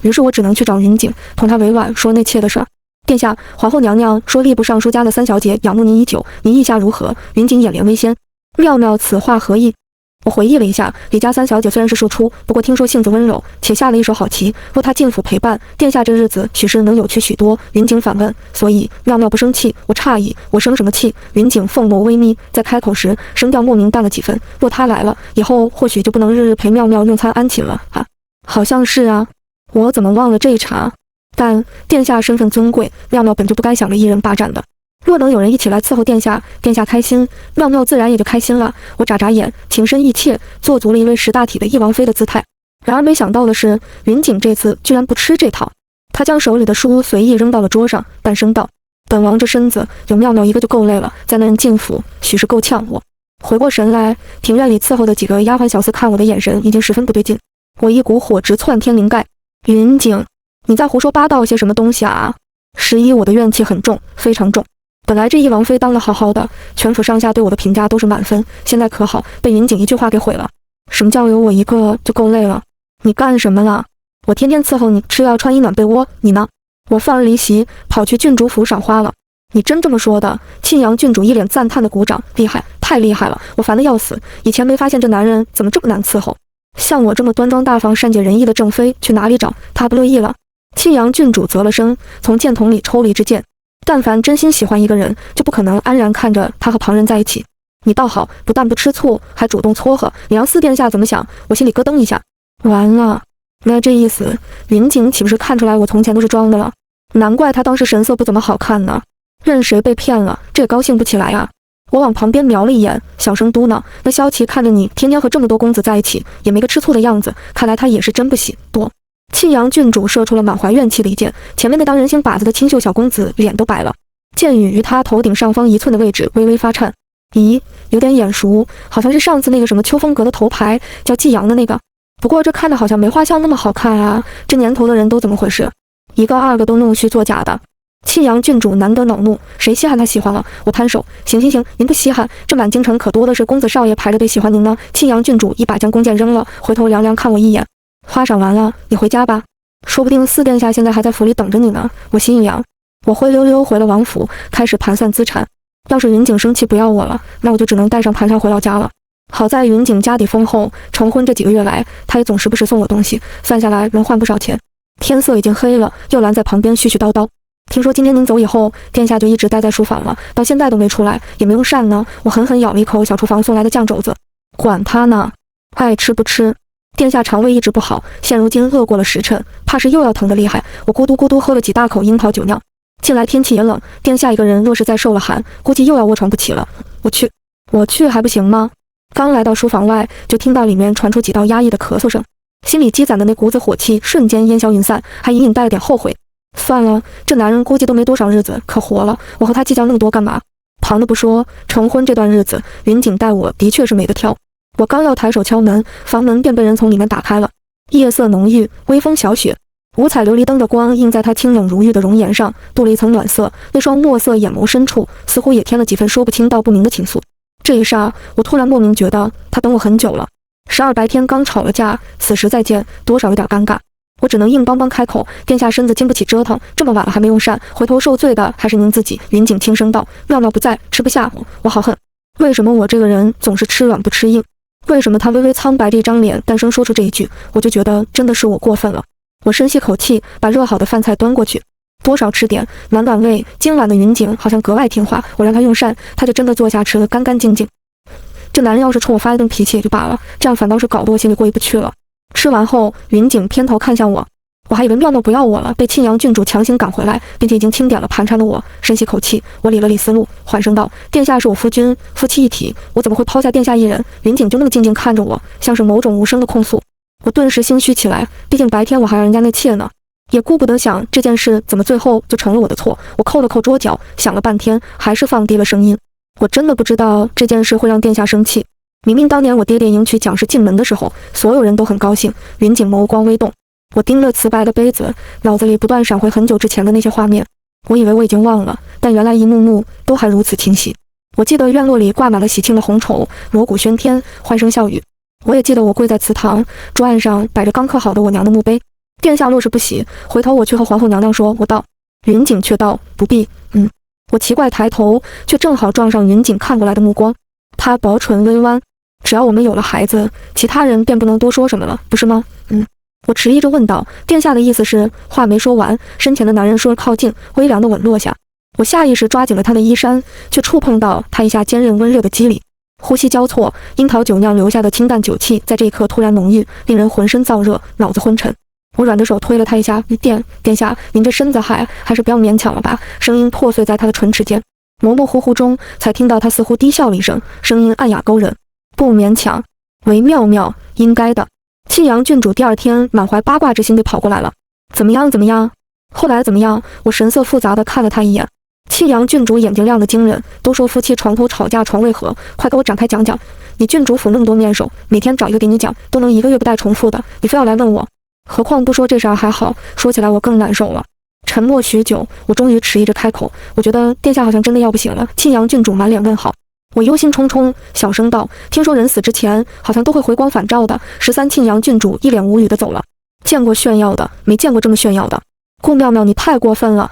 Speaker 1: 于是我只能去找云锦，同他委婉说那妾的事儿。殿下，皇后娘娘说吏部尚书家的3小姐仰慕您已久，您意下如何？云锦眼帘微掀。妙妙，此话何意？我回忆了一下，李家3小姐虽然是庶出，不过听说性子温柔，且下了一手好棋。若她进府陪伴殿下，这日子许是能有趣许多。云锦反问，所以妙妙不生气？我诧异，我生什么气？云锦凤眸微眯，在开口时声调莫名淡了几分。若她来了，以后或许就不能日日陪妙妙用餐安寝了啊？好像是啊，我怎么忘了这一茬？但殿下身份尊贵，妙妙本就不该想着一人霸占的。若能有人一起来伺候殿下，殿下开心，妙妙自然也就开心了。我眨眨眼，情深意切，做足了一位识大体的一王妃的姿态。然而没想到的是，云锦这次居然不吃这套。他将手里的书随意扔到了桌上，半声道：“本王这身子有妙妙一个就够累了，再那人进府，许是够呛。”我回过神来，庭院里伺候的几个丫鬟小厮看我的眼神已经十分不对劲。我一股火直窜天灵盖：“云锦，你在胡说八道些什么东西啊？”11我的怨气很重，非常重。本来这一王妃当得好好的，全府上下对我的评价都是满分，现在可好，被云锦一句话给毁了。什么叫有我一个就够累了？你干什么了？我天天伺候你吃药穿衣暖被窝，你呢？我愤而离席，跑去郡主府赏花了。你真这么说的？庆阳郡主一脸赞叹的鼓掌，厉害，太厉害了！我烦得要死，以前没发现这男人怎么这么难伺候。像我这么端庄大方善解人意的正妃去哪里找？他不乐意了。庆阳郡主啧了声，从剑筒里抽了一支剑。但凡真心喜欢一个人，就不可能安然看着他和旁人在一起。你倒好，不但不吃醋，还主动撮合，你让4殿下怎么想？我心里咯噔一下。完了，那这意思，云锦岂不是看出来我从前都是装的了？难怪他当时神色不怎么好看呢。任谁被骗了，这也高兴不起来啊。我往旁边瞄了一眼，小声嘟囔：“那萧琪看着你天天和这么多公子在一起，也没个吃醋的样子，看来他也是真不喜多。”庆阳郡主射出了满怀怨气的一箭，前面那当人形靶子的清秀小公子脸都白了。剑羽于他头顶上方1寸的位置微微发颤。咦，有点眼熟，好像是上次那个什么秋风阁的头牌叫季阳的那个。不过这看着好像没画像那么好看啊，这年头的人都怎么回事？一个二个都弄虚作假的。庆阳郡主难得恼怒，谁稀罕他喜欢了？我摊手，行，您不稀罕，这满京城可多的是公子少爷排着队喜欢您呢。庆阳郡主一把将弓箭扔了，回头凉凉看我一眼。花赏完了，你回家吧，说不定四殿下现在还在府里等着你呢。我心一凉，我灰溜溜回了王府，开始盘算资产。要是云景生气不要我了，那我就只能带上盘缠回老家了。好在云景家底丰厚，成婚这几个月来，他也总时不时送我东西，算下来能换不少钱。天色已经黑了，又拦在旁边絮絮叨叨。听说今天您走以后，殿下就一直待在书房了，到现在都没出来，也没用膳呢。我狠狠咬了一口小厨房送来的酱肘子，管他呢，爱吃不吃。殿下肠胃一直不好，现如今饿过了时辰，怕是又要疼得厉害。我咕嘟咕嘟喝了几大口樱桃酒酿。近来天气也冷，殿下一个人若是再受了寒，估计又要卧床不起了。我去还不行吗？刚来到书房外，就听到里面传出几道压抑的咳嗽声，心里积攒的那股子火气瞬间烟消云散，还隐隐带了点后悔。算了，这男人估计都没多少日子可活了，我和他计较那么多干嘛？旁的不说，成婚这段日子，云景待我的确是没得挑。我刚要抬手敲门，房门便被人从里面打开了。夜色浓郁，微风小雪，五彩琉璃灯的光映在他清冷如玉的容颜上，镀了一层暖色。那双墨色眼眸深处，似乎也添了几分说不清道不明的情愫。这一霎，我突然莫名觉得他等我很久了。12白天刚吵了架，此时再见，多少有点尴尬。我只能硬邦邦开口：“殿下身子经不起折腾，这么晚了还没用膳，回头受罪的还是您自己。”云景轻声道：“妙妙不在，吃不下。”我好恨，为什么我这个人总是吃软不吃硬？为什么他微微苍白这张脸诞生说出这一句，我就觉得真的是我过分了。我深吸口气，把热好的饭菜端过去，多少吃点，暖暖胃。今晚的云景好像格外听话，我让他用膳，他就真的坐下吃得干干净净。这男人要是冲我发一顿脾气也就罢了，这样反倒是搞得我心里过意不去了。吃完后，云景偏头看向我，我还以为妙妙不要我了，被庆阳郡主强行赶回来，并且已经清点了盘缠的我，深吸口气，我理了理思路，缓声道：“殿下是我夫君，夫妻一体，我怎么会抛下殿下一人？”云景就那么静静看着我，像是某种无声的控诉。我顿时心虚起来，毕竟白天我还让人家那妾呢，也顾不得想这件事怎么最后就成了我的错。我扣了扣桌角，想了半天，还是放低了声音：“我真的不知道这件事会让殿下生气。明明当年我爹爹迎娶蒋氏进门的时候，所有人都很高兴。”云景眸光微动，我盯了瓷白的杯子，脑子里不断闪回很久之前的那些画面。我以为我已经忘了，但原来一幕幕都还如此清晰。我记得院落里挂满了喜庆的红绸，锣鼓喧天，欢声笑语。我也记得我跪在祠堂，桌案上摆着刚刻好的我娘的墓碑。殿下若是不喜，回头我去和皇后娘娘说。我道。云景却道：“不必。”我奇怪抬头，却正好撞上云景看过来的目光。他薄唇微弯：“只要我们有了孩子，其他人便不能多说什么了，不是吗？”我迟疑着问道：“殿下的意思是？”话没说完，身前的男人倏靠近，微凉的吻落下。我下意识抓紧了他的衣衫，却触碰到他一下坚韧温热的肌理。呼吸交错，樱桃酒酿留下的清淡酒气在这一刻突然浓郁，令人浑身燥热，脑子昏沉。我软着手推了他一下：“殿下，您这身子还是不要勉强了吧。”声音破碎在他的唇齿间，模模糊糊中才听到他似乎低笑了一声，声音暗哑勾人：“不勉强，为妙妙应该的。”庆阳郡主第二天满怀八卦之心地跑过来了：“怎么样？后来怎么样？”我神色复杂地看了他一眼。庆阳郡主眼睛亮得惊人，都说夫妻床头吵架床为和，快给我展开讲讲。你郡主府那么多面首，每天找一个给你讲，都能1个月不带重复的，你非要来问我。何况不说这事儿还好，说起来我更难受了。沉默许久，我终于迟疑着开口：“我觉得殿下好像真的要不行了。”庆阳郡主满脸问号。我忧心忡忡，小声道：“听说人死之前好像都会回光返照的。”13庆阳郡主一脸无语地走了。见过炫耀的，没见过这么炫耀的。顾妙妙，你太过分了，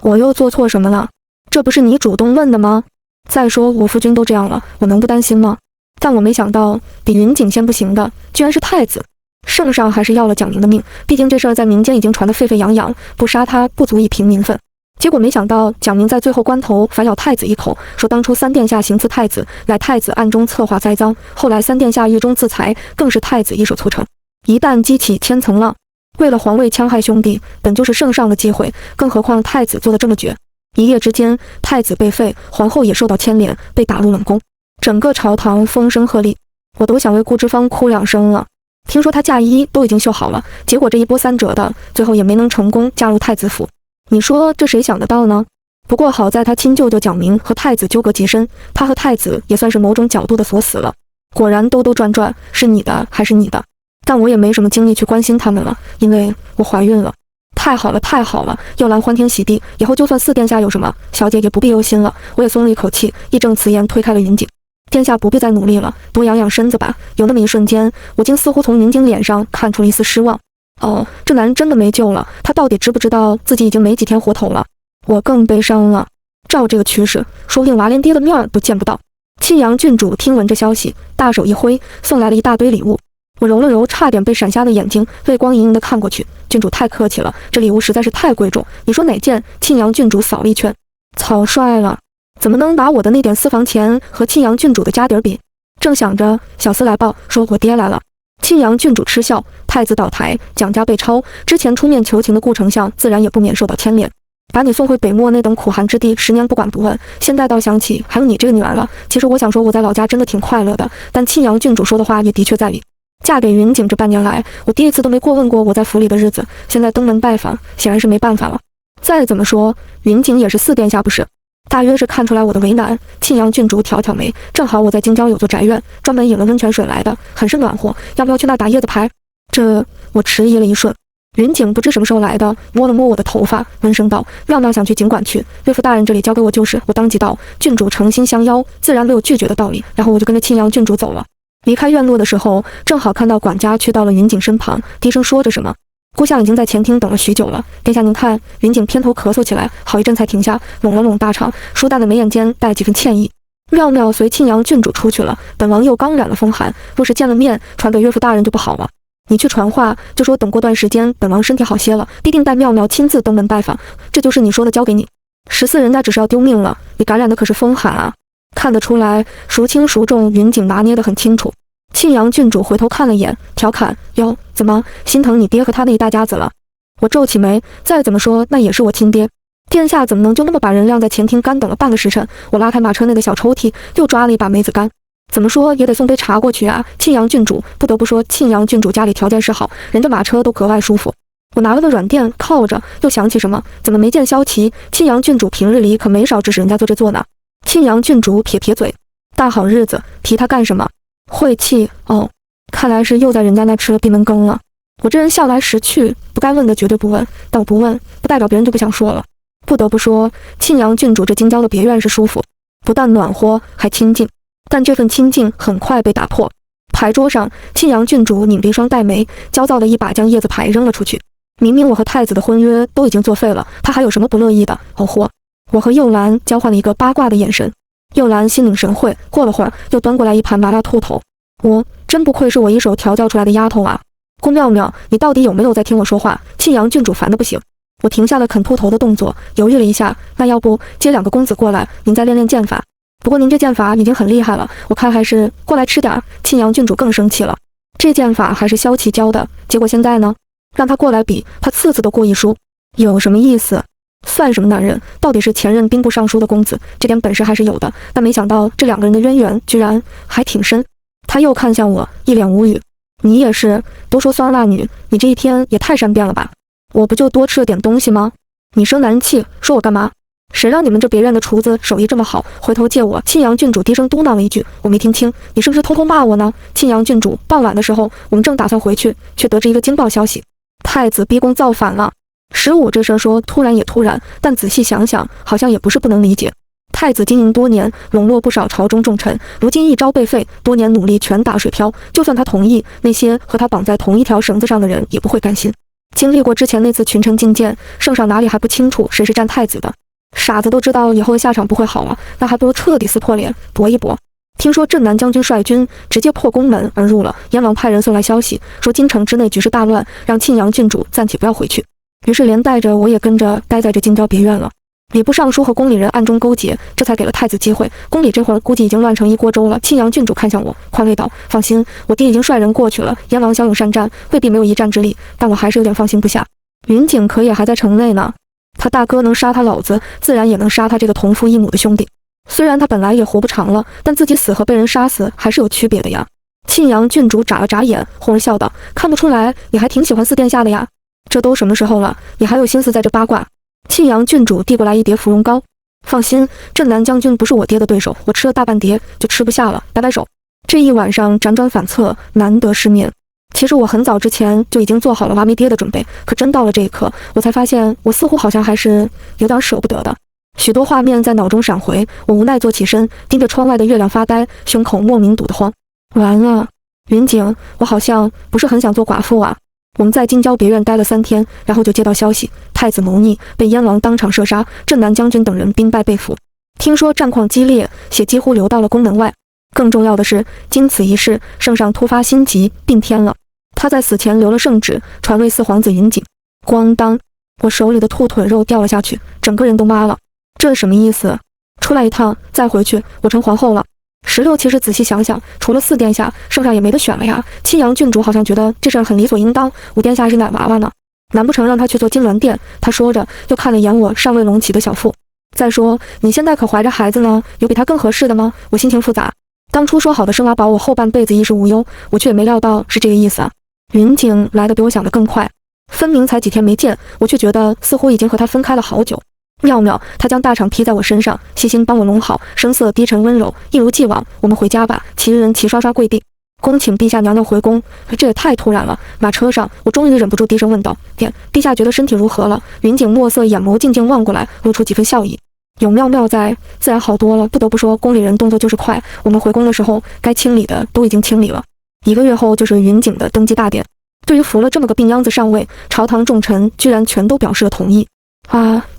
Speaker 1: 我又做错什么了？这不是你主动问的吗？再说我夫君都这样了，我能不担心吗？但我没想到，比云景先不行的，居然是太子。圣上还是要了蒋宁的命，毕竟这事儿在民间已经传得沸沸扬扬，不杀他不足以平民愤。结果没想到，蒋宁在最后关头反咬太子一口，说当初3殿下行刺太子，乃太子暗中策划栽赃，后来3殿下狱中自裁，更是太子一手促成。一旦激起千层浪，为了皇位戕害兄弟，本就是圣上的机会，更何况太子做得这么绝。一夜之间，太子被废，皇后也受到牵连，被打入冷宫，整个朝堂风声鹤唳，我都想为顾之芳哭2声了。听说她嫁衣都已经绣好了，结果这一波3折的，最后也没能成功嫁入太子府。你说这谁想得到呢？不过好在他亲舅舅蒋明和太子纠葛极深，他和太子也算是某种角度的锁死了。果然兜兜转转，是你的还是你的？但我也没什么精力去关心他们了，因为我怀孕了。太好了，太好了！又兰欢天喜地，以后就算四殿下有什么，小姐也不必忧心了。我也松了一口气，义正辞严推开了云锦。殿下不必再努力了，多养养身子吧。有那么一瞬间，我竟似乎从云锦脸上看出了一丝失望。哦，这男人真的没救了，他到底知不知道自己已经没几天活头了？我更悲伤了。照这个趋势，说不定娃连爹的面都见不到。庆阳郡主听闻这消息，大手一挥，送来了一大堆礼物。我揉了揉差点被闪瞎的眼睛，泪光盈盈地看过去。郡主太客气了，这礼物实在是太贵重，你说哪件？庆阳郡主扫了一圈，草率了，怎么能把我的那点私房钱和庆阳郡主的家底儿比？正想着，小厮来报说我爹来了。庆阳郡主嗤笑，太子倒台，蒋家被抄，之前出面求情的顾丞相自然也不免受到牵连。把你送回北漠那等苦寒之地，10年不管不问，现在倒想起还有你这个女儿了。其实我想说我在老家真的挺快乐的，但庆阳郡主说的话也的确在理。嫁给云锦这半年来，我第一次都没过问过我在府里的日子，现在登门拜访，显然是没办法了。再怎么说，云锦也是四殿下不是？大约是看出来我的为难，庆阳郡主挑挑眉，正好我在京郊有座宅院，专门引了温泉水来的，很是暖和，要不要去那打叶子牌？这我迟疑了一瞬。云锦不知什么时候来的，摸了摸我的头发，温声道：“妙妙想去尽管去，岳父大人这里交给我就是。”我当即道：“郡主诚心相邀，自然没有拒绝的道理。”然后我就跟着庆阳郡主走了。离开院落的时候，正好看到管家去到了云锦身旁，低声说着什么。孤相已经在前厅等了许久了，殿下您看。云锦偏头咳嗽起来，好一阵才停下，拢了拢大肠，舒淡的眉眼间带几分歉意。妙妙随庆阳郡主出去了，本王又刚染了风寒，若是见了面，传给岳父大人就不好了。你去传话，就说等过段时间本王身体好些了，必定带妙妙亲自登门拜访。这就是你说的交给你。14人家只是要丢命了，你感染的可是风寒啊。看得出来，孰轻孰重，云锦拿捏得很清楚。庆阳郡主回头看了眼，调侃：“哟，怎么心疼你爹和他那一大家子了？”我皱起眉，再怎么说那也是我亲爹，殿下怎么能就那么把人晾在前厅干等了半个时辰？我拉开马车内的小抽屉，又抓了一把梅子干，怎么说也得送杯茶过去啊！庆阳郡主，不得不说，庆阳郡主家里条件是好，人家马车都格外舒服。我拿了个软垫靠着，又想起什么，怎么没见萧琪？庆阳郡主平日里可没少指使人家做这做那。庆阳郡主撇撇嘴，大好日子提他干什么？晦气哦，看来是又在人家那吃了闭门羹了。我这人向来识趣，不该问的绝对不问，但我不问，不代表别人就不想说了。不得不说，庆阳郡主这京郊的别院是舒服，不但暖和，还清静。但这份清静很快被打破。牌桌上，庆阳郡主拧着一双黛眉，焦躁的一把将叶子牌扔了出去。明明我和太子的婚约都已经作废了，他还有什么不乐意的？哦豁！我和幼兰交换了一个八卦的眼神。幼兰心领神会，过了会儿又端过来一盘麻辣兔头。我真不愧是我一手调教出来的丫头啊！顾妙妙，你到底有没有在听我说话？庆阳郡主烦得不行。我停下了啃兔头的动作，犹豫了一下，那要不接2个公子过来，您再练练剑法。不过您这剑法已经很厉害了，我看还是过来吃点儿。庆阳郡主更生气了，这剑法还是萧琪教的，结果现在呢，让他过来比，他次次都过一输，有什么意思？算什么男人？到底是前任兵部尚书的公子，这点本事还是有的，但没想到这2个人的渊源居然还挺深。他又看向我，一脸无语。你也是，都说酸辣女，你这一天也太善变了吧？我不就多吃了点东西吗？你生男人气，说我干嘛？谁让你们这别院的厨子手艺这么好，回头借我。庆阳郡主低声嘟囔了一句，我没听清，你是不是偷偷骂我呢？庆阳郡主，傍晚的时候，我们正打算回去，却得知一个惊爆消息，太子逼宫造反了。15这事儿说突然也突然，但仔细想想，好像也不是不能理解。太子经营多年，笼络不少朝中重臣，如今一朝被废，多年努力全打水漂。就算他同意，那些和他绑在同一条绳子上的人也不会甘心。经历过之前那次群臣进谏，圣上哪里还不清楚谁是占太子的？傻子都知道以后的下场不会好啊，那还不如彻底撕破脸，搏一搏。听说镇南将军率军直接破宫门而入了，燕王派人送来消息，说京城之内局势大乱，让庆阳郡主暂且不要回去。于是连带着我也跟着待在这京郊别院了。礼部尚书和宫里人暗中勾结，这才给了太子机会。宫里这会儿估计已经乱成一锅粥了。庆阳郡主看向我，宽慰道：“放心，我爹已经率人过去了。燕王骁勇善战，未必没有一战之力，但我还是有点放心不下。云锦可也还在城内呢，他大哥能杀他老子，自然也能杀他这个同父异母的兄弟。虽然他本来也活不长了，但自己死和被人杀死还是有区别的呀。”庆阳郡主眨了眨眼，哄儿笑道：“看不出来，你还挺喜欢四殿下的呀。这都什么时候了，你还有心思在这八卦？”庆阳郡主递过来一碟芙蓉糕，放心，镇南将军不是我爹的对手，我吃了大半碟就吃不下了，摆摆手。这一晚上辗转反侧，难得失眠。其实我很早之前就已经做好了挖没爹的准备，可真到了这一刻，我才发现我似乎好像还是有点舍不得的。许多画面在脑中闪回，我无奈坐起身，盯着窗外的月亮发呆，胸口莫名堵得慌。完了，云景，我好像不是很想做寡妇啊。我们在京郊别院待了3天，然后就接到消息，太子谋逆，被燕王当场射杀，镇南将军等人兵败被俘。听说战况激烈，血几乎流到了宫门外。更重要的是，经此一事，圣上突发心急，病天了。他在死前留了圣旨，传位四皇子云锦。咣当，我手里的兔腿肉掉了下去，整个人都麻了。这是什么意思？出来一趟，再回去，我成皇后了。16其实仔细想想，除了4殿下，圣上也没得选了呀。庆阳郡主好像觉得这事儿很理所应当，5殿下是奶娃娃呢，难不成让他去做金銮殿？他说着，又看了眼我尚未隆起的小腹。再说，你现在可怀着孩子呢，有比他更合适的吗？我心情复杂。当初说好的生娃保我后半辈子衣食无忧，我却也没料到是这个意思啊。云景来得比我想的更快，分明才几天没见，我却觉得似乎已经和他分开了好久。妙妙，他将大氅披在我身上，细心帮我拢好，声色低沉温柔，一如既往。我们回家吧。其余人齐刷刷跪地，恭请陛下娘娘回宫。这也太突然了。马车上，我终于忍不住低声问道：“殿，陛下觉得身体如何了？”云景墨色眼眸静静望过来，露出几分笑意。有妙妙在，自然好多了。不得不说，宫里人动作就是快。我们回宫的时候，该清理的都已经清理了。1个月后就是云景的登基大典。对于扶了这么个病秧子上位，朝堂重臣居然全都表示了同意。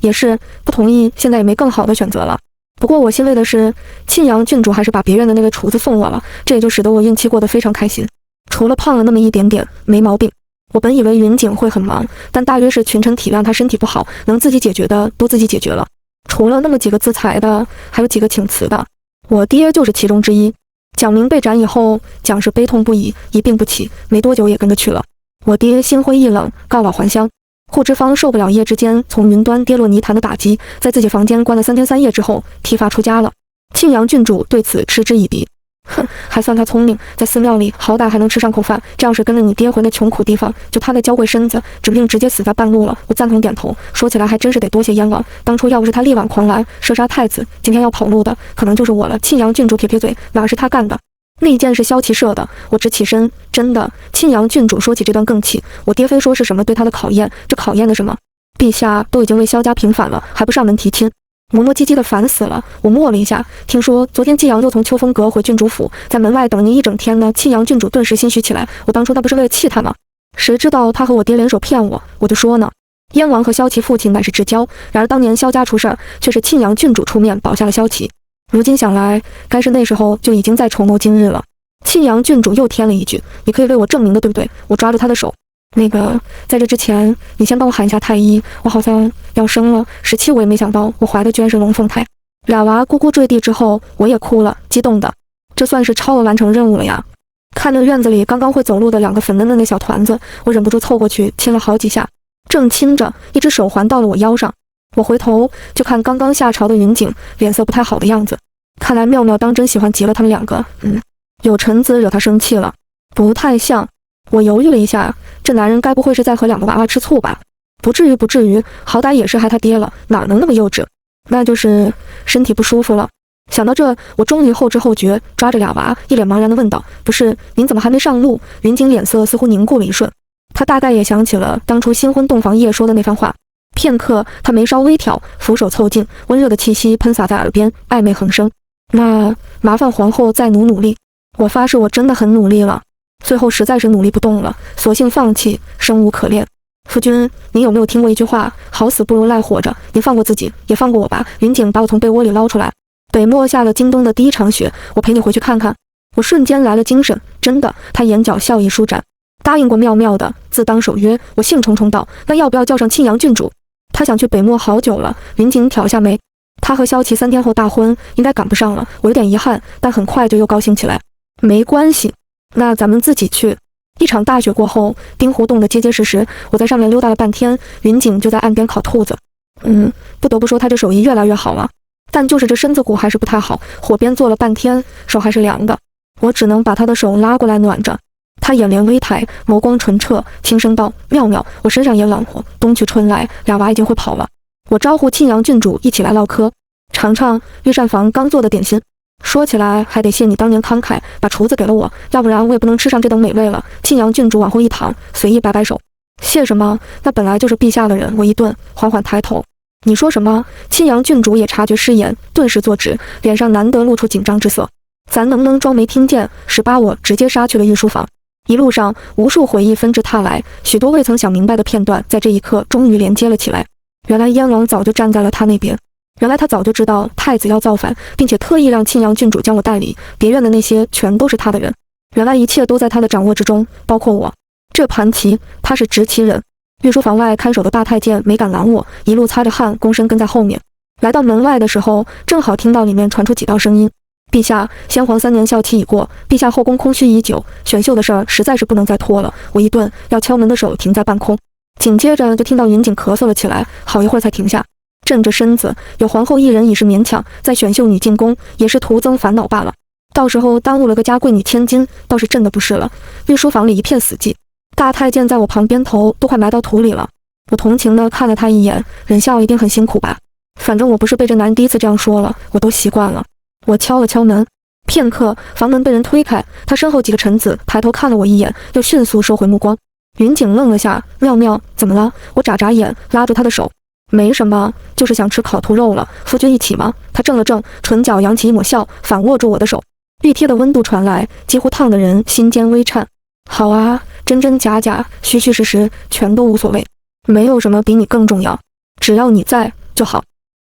Speaker 1: 也是，不同意现在也没更好的选择了。不过我欣慰的是，庆阳郡主还是把别院的那位厨子送我了，这也就使得我孕期过得非常开心。除了胖了那么一点点，没毛病。我本以为云景会很忙，但大约是群臣体谅他身体不好，能自己解决的都自己解决了。除了那么几个自裁的，还有几个请辞的，我爹就是其中之一。蒋明被斩以后，蒋氏悲痛不已，一病不起，没多久也跟着去了。我爹心灰意冷，告老还乡。护之方受不了一夜之间从云端跌落泥潭的打击，在自己房间关了3天3夜之后，提发出家了。庆阳郡主对此嗤之以鼻，哼，还算他聪明，在寺庙里好歹还能吃上口饭，这要是跟着你爹回那穷苦地方，就他那娇贵身子，指不定直接死在半路了。我赞同点头，说起来还真是得多谢燕王，当初要不是他力挽狂澜，射杀太子，今天要跑路的可能就是我了。庆阳郡主撇撇嘴，哪是他干的？那件是萧齐设的。我直起身，真的。庆阳郡主说起这段更气，我爹非说是什么对他的考验，这考验的什么？陛下都已经为萧家平反了，还不上门提亲，磨磨唧唧的烦死了。我默了一下，听说昨天季阳又从秋风阁回郡主府，在门外等您一整天呢。庆阳郡主顿时心虚起来，我当初那不是为了气他吗？谁知道他和我爹联手骗我，我就说呢。燕王和萧齐父亲乃是至交，然而当年萧家出事儿，却是庆阳郡主出面保下了萧齐。如今想来，该是那时候就已经在筹谋今日了。庆阳郡主又添了一句：“你可以为我证明的，对不对？”我抓住他的手，在这之前，你先帮我喊一下太医，我好像要生了。17我也没想到，我怀的居然是龙凤胎。俩娃咕咕坠地之后，我也哭了，激动的，这算是超额完成任务了呀。看着院子里刚刚会走路的2个粉嫩嫩的小团子，我忍不住凑过去亲了好几下。正亲着，一只手环到了我腰上。我回头就看刚刚下朝的云景，脸色不太好的样子。看来妙妙当真喜欢极了他们2个。有臣子惹他生气了，不太像。我犹豫了一下，这男人该不会是在和2个娃娃吃醋吧？不至于，不至于，好歹也是害他爹了，哪能那么幼稚？那就是身体不舒服了。想到这，我终于后知后觉，抓着俩娃，一脸茫然地问道：“不是，您怎么还没上路？”云景脸色似乎凝固了一瞬，他大概也想起了当初新婚洞房夜说的那番话。片刻，他眉梢微挑，俯首凑近，温热的气息喷洒在耳边，暧昧横生。那麻烦皇后再努力。我发誓，我真的很努力了。最后实在是努力不动了，索性放弃，生无可恋。夫君，您有没有听过一句话？好死不如赖活着。您放过自己，也放过我吧。云景把我从被窝里捞出来。北漠下了京东的第一场雪，我陪你回去看看。我瞬间来了精神，真的。他眼角笑意舒展，答应过妙妙的，自当守约。我兴冲冲道：“那要不要叫上庆阳郡主？”他想去北漠好久了。云景挑下眉，他和萧齐3天后大婚，应该赶不上了。我有点遗憾，但很快就又高兴起来。没关系，那咱们自己去。一场大雪过后，冰湖冻得结结实实，我在上面溜达了半天，云景就在岸边烤兔子。不得不说他这手艺越来越好了，但就是这身子骨还是不太好，火边坐了半天，手还是凉的。我只能把他的手拉过来暖着。他眼帘微抬，眸光纯澈，轻声道：“妙妙，我身上也冷和，冬去春来，俩娃已经会跑了。”我招呼庆阳郡主一起来唠嗑。尝尝御膳房刚做的点心。说起来还得谢你当年慷慨，把厨子给了我，要不然我也不能吃上这等美味了。庆阳郡主往后一躺，随意摆摆手。谢什么？那本来就是陛下的人。我一顿，缓缓抬头。你说什么？庆阳郡主也察觉失言，顿时坐直，脸上难得露出紧张之色。咱能不能装没听见？18我直接杀去了御书房。一路上，无数回忆纷至沓来，许多未曾想明白的片段，在这一刻终于连接了起来。原来燕王早就站在了他那边。原来他早就知道太子要造反，并且特意让庆阳郡主将我带离。别院的那些全都是他的人。原来一切都在他的掌握之中，包括我。这盘棋，他是执棋人。御书房外看守的大太监没敢拦我，一路擦着汗，躬身跟在后面。来到门外的时候，正好听到里面传出几道声音：“陛下，先皇3年校期已过，陛下后宫空虚已久，选秀的事儿实在是不能再拖了。”我一顿，要敲门的手停在半空。紧接着就听到云锦咳嗽了起来，好一会儿才停下。正着身子，有皇后一人已是勉强，再选秀女进宫也是徒增烦恼罢了。到时候耽误了个家贵女千金，倒是朕的不是了。御书房里一片死寂，大太监在我旁边头都快埋到土里了。我同情地看了他一眼，忍笑一定很辛苦吧。反正我不是被这男人第一次这样说了，我都习惯了。我敲了敲门，片刻，房门被人推开，他身后几个臣子抬头看了我一眼，又迅速收回目光。云景愣了下，妙妙，怎么了？我眨眨眼，拉住他的手。没什么，就是想吃烤兔肉了。夫君一起吗？他怔了怔，唇角扬起一抹笑，反握住我的手。玉贴的温度传来，几乎烫得人心间微颤。好啊，真真假假，虚虚实实，全都无所谓，没有什么比你更重要，只要你在就好。